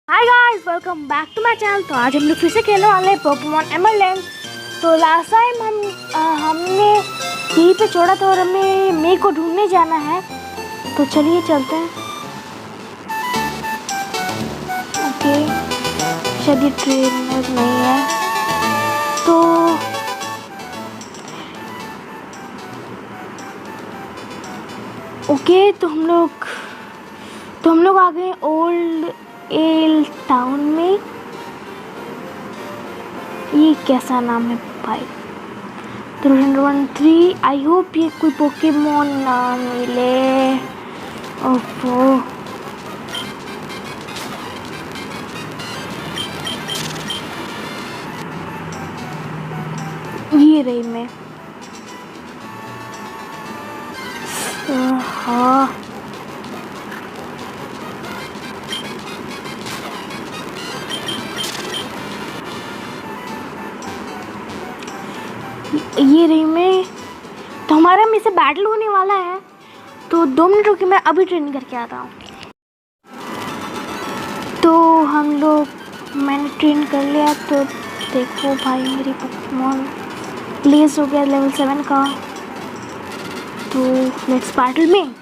Hi guys, welcome back to my channel. तो आज हम लोग फिर से खेलने वाले हैं पोकेमॉन एमरलैंड। तो लास्ट टाइम हमने यहीं पे छोड़ा था और हमें मे को ढूंढने जाना है। तो चलिए चलते हैं। ओके, शायद ये ट्रेनर नहीं है। तो ओके, तो हम लोग आ गए ओल्ड एल टाउन में। ये कैसा नाम है भाई? 313। आई होप ये कोई पोकेमॉन ना मिले। ओफो, ये रही मैं। हाँ, ये रही मैं। तो हमारा में से बैटल होने वाला है। तो 2 मिनट रुकी, मैं अभी ट्रेनिंग करके आता हूँ। तो मैंने ट्रेन कर लिया। तो देखो भाई, मेरी पोकेमॉन प्लेस हो गया लेवल 7 का। तो लेट्स बैटल में।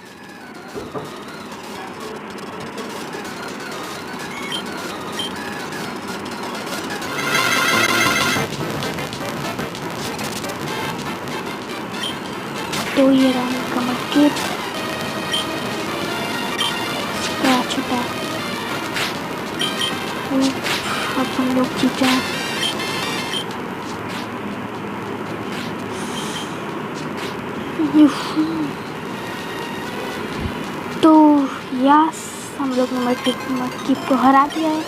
तो ये रहा का मटकेट स्क्रैच होता है। अब हम लोग जीत जाए। तो यस, हम लोग ने मटकीप को हरा दिया है।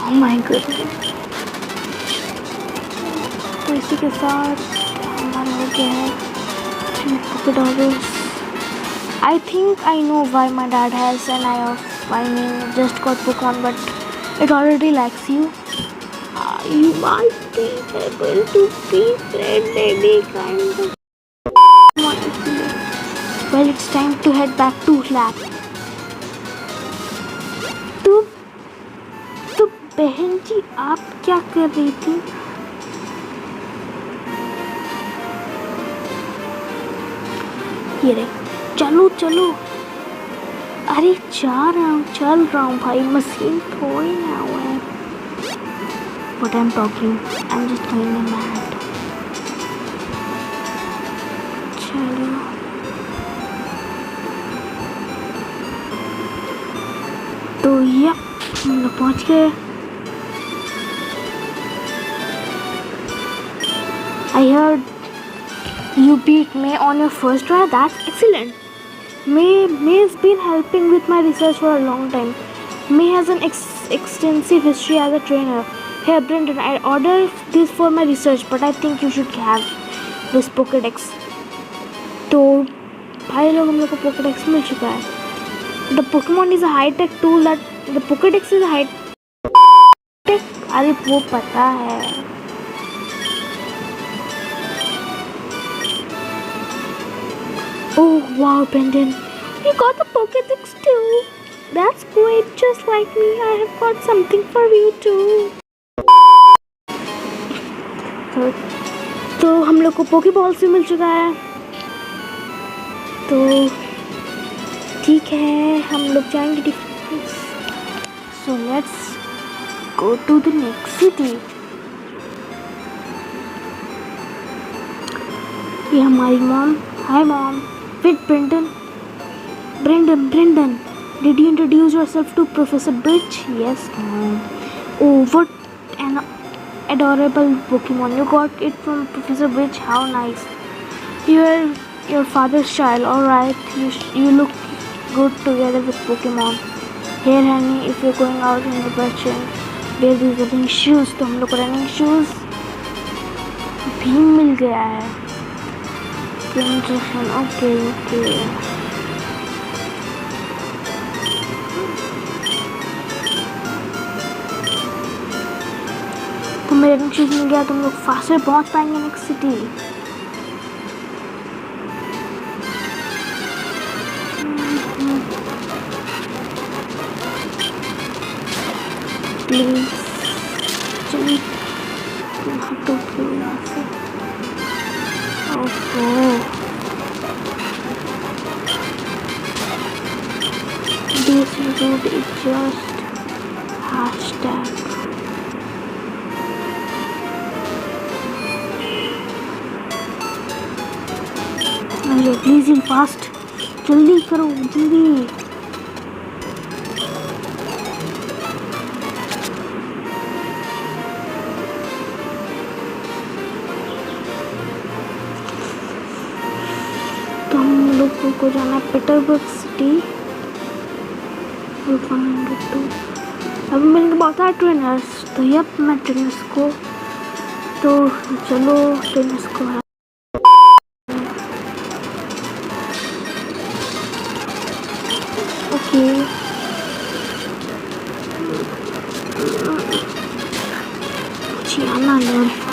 Oh my God. तो इसी के साथ हमारा हो गया है $3 I think I know why my dad has an eye of, I mean, just got Pokemon, but it already likes you. You might be able to befriend any kind of. Well, it's time to head back to lab. तो बहन जी, आप क्या कर रही थी? ये रे, चलो चलो। अरे चल रहा हूँ भाई, मशीन थोड़ी ना हुआ है। What I'm talking, I'm just going mad. चलो, तो ये हम लोग पहुँच गए। I heard you beat May on your first try. That's excellent. May's been helping with my research for a long time. May has an extensive history as a trainer. Hey Brendan, I ordered this for my research, but I think you should have this Pokédex. तो भाई लोग, हम लोग को Pokédex मिल चुका है। The Pokemon is a high-tech tool that the Pokédex is a high-tech. अरे वो पता है। Oh wow, Brendan, you got a Pokédex too. That's great, just like me. I have got something for you too. तो हम लोग को Poké Balls भी मिल चुका है। तो ठीक है, हम लोग जाएंगे। So let's go to the next city. ये हमारी mom. Hi mom. Wait, Brendan, did you introduce yourself to Professor Bridge? Yes, mom. Oh, what an adorable Pokemon. You got it from Professor Bridge. How nice. You are your father's child. Alright, you look good together with Pokemon. Here, honey, if you're going out in the kitchen, wear these running shoes. तो हम लोग को running shoes भी मिल गया है। Okay. तो मेरे running shoes मिल गया। तुम लोग फास्टर पहुंच पाएंगे नेक्स्ट सिटी। प्लीज चलिए हटो क्यों यहाँ से। ओहो this road is just hashtag। अरे प्लीज इन फास्ट जल्दी करो जल्दी। तो हम लोगों को जाना है पीटर्सबर्ग सिटी। रूट 102। अभी मैंने बहुत सारे ट्रेनर्स तो यप मैं ट्रेनर्स को तो चलो ट्रेनर्स को ओके आना यार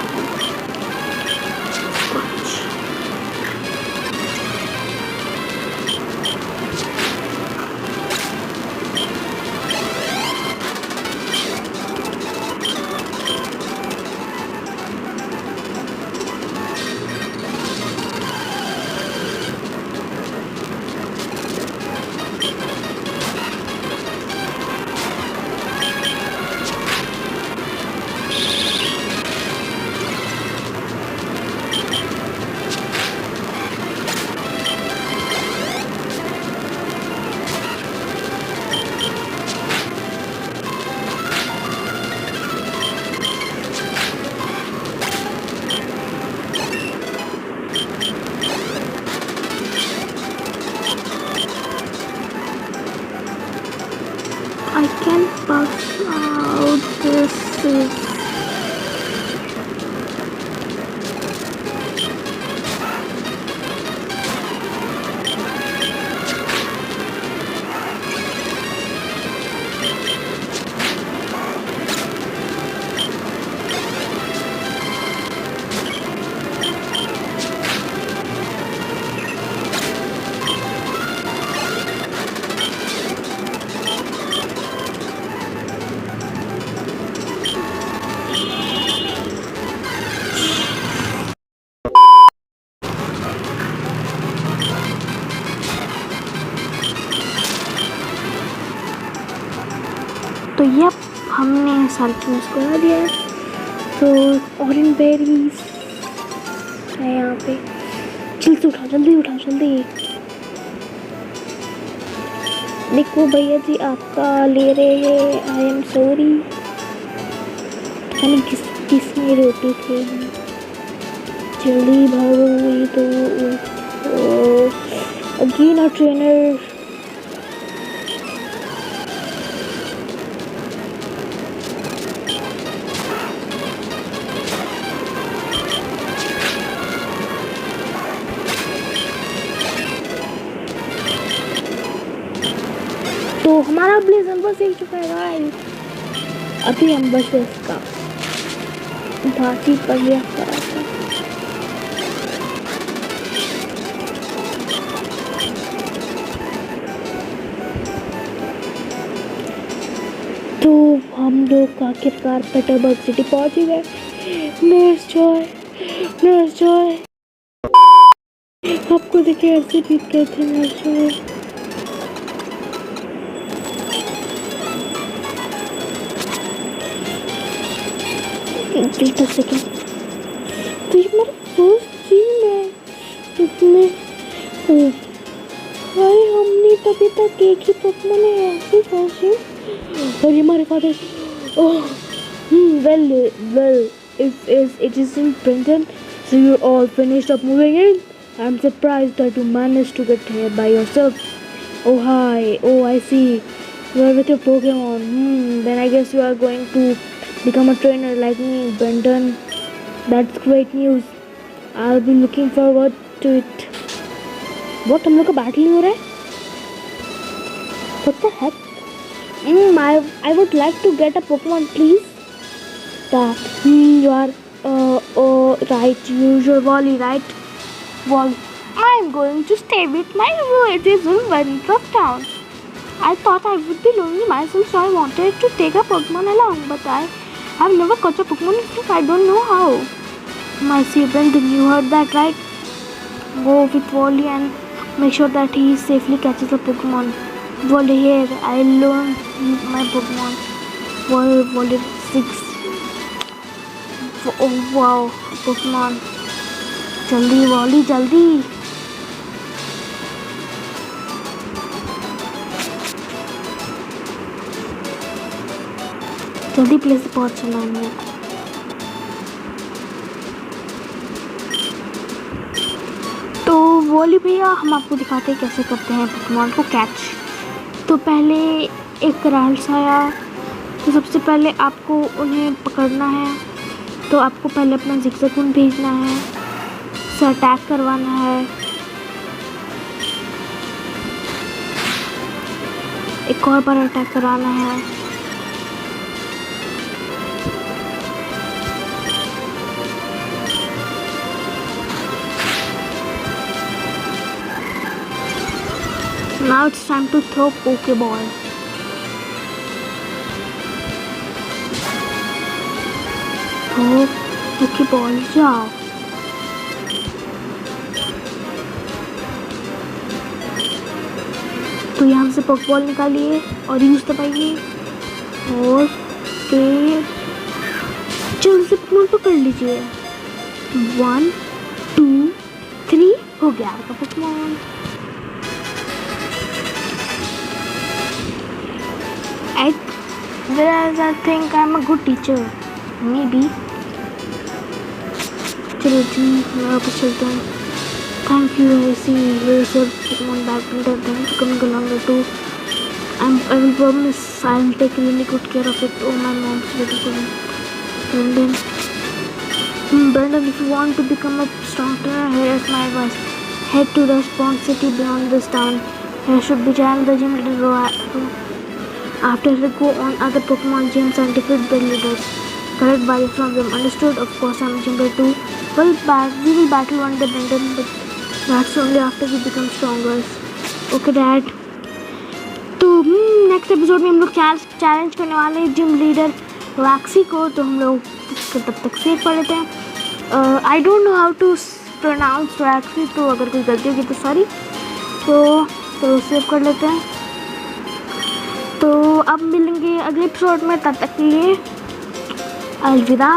I can pass out this तो यप हमने सारे ट्रेनर्स को ला दिया है। तो ऑरेंज बेरीज है यहाँ पे। जल्दी उठाओ जल्दी उठाओ जल्दी। देखो भैया जी आपका ले रहे हैं। आई एम सॉरी मैंने किसने रोटी थी। जल्दी भागो ये तो अगेन अ ट्रेनर। तो हमारा ब्लेजर बस एक चुका है गाइस। अभी हम बस इसका घाटी पर गया करा था। तो हम लोग आखिरकार पीटर्सबर्ग सिटी पहुंच ही गए। नर्स जॉय आपको देखे ऐसे बीत गए थे nurse Joy. Wait a second. तो ये मेरा फर्स्ट सीन है इसमें। भाई हमने तभी तक एक ही पकवान है ऐसे फर्स्ट और ये हमारे father. well it is in Brenton, so you're all finished up moving in. I'm surprised that you managed to get here by yourself. Oh hi, oh I see, you are with your Pokemon. Then I guess you are going to become a trainer like me, Brenton. That's great news. I'll be looking forward to it. What हम लोग का battle हो रहा है? What the heck? I would like to get a Pokemon, please. You are right. You're Wally, right? Wally. I'm going to stay with my relatives in Wintertown. I thought I would be lonely myself, so I wanted to take a Pokemon along, but I have never caught a Pokemon before. I don't know how. My friend, you heard that right? Go with Wally and make sure that he safely catches a Pokemon. Wally here, I learned my Pokemon. Wally 6. Oh wow, Pokemon. जल्दी Wally, जल्दी. जल्दी place पहुंच चलाना है. तो volley भैया हम आपको दिखाते हैं कैसे करते हैं पोकेमॉन को कैच. तो पहले एक कराल्स आया, तो सबसे पहले आपको उन्हें पकड़ना है. तो आपको पहले अपना जिगजैगून भेजना है, उसे अटैक करवाना है. एक और बार अटैक कराना है. Now it's time to throw Pokeball. Throw Pokeball, जाओ. तो यहाँ से Pokeball निकालिए और यूज दबाइए और फिर जल्दी से Pokemon पकड़ लीजिए. 1 2 3 हो गया आपका Pokemon. I think I'm a good teacher. Maybe. चलो जी, मैं वापस चलता हूँ. Thank you, I see you sir Pokemon badminton. Thanks for coming along too. I will promise I'll take really good care of it. Oh, my mom's ready for me. Brandon, if you want to become a strong trainer, here's my advice. Head to the Spawn City beyond this town. Here should be join the gym leader. After we go on other Pokemon gyms and defeat the leaders. Collect value from them. Understood? Of course, I'm Jimber too. We will battle one day, Brendan, but that's only after we become stronger. Okay, Dad. तो next episode में हम लोग challenge करने वाले हैं gym leader वैक्सी को. तो हम लोग तब तक सेव कर लेते हैं. I don't know how to pronounce waxy, तो अगर कोई गलती होगी तो सॉरी. तो सेव कर लेते हैं. तो अब मिलेंगे अगले एपिसोड में. तब तक के लिए अलविदा.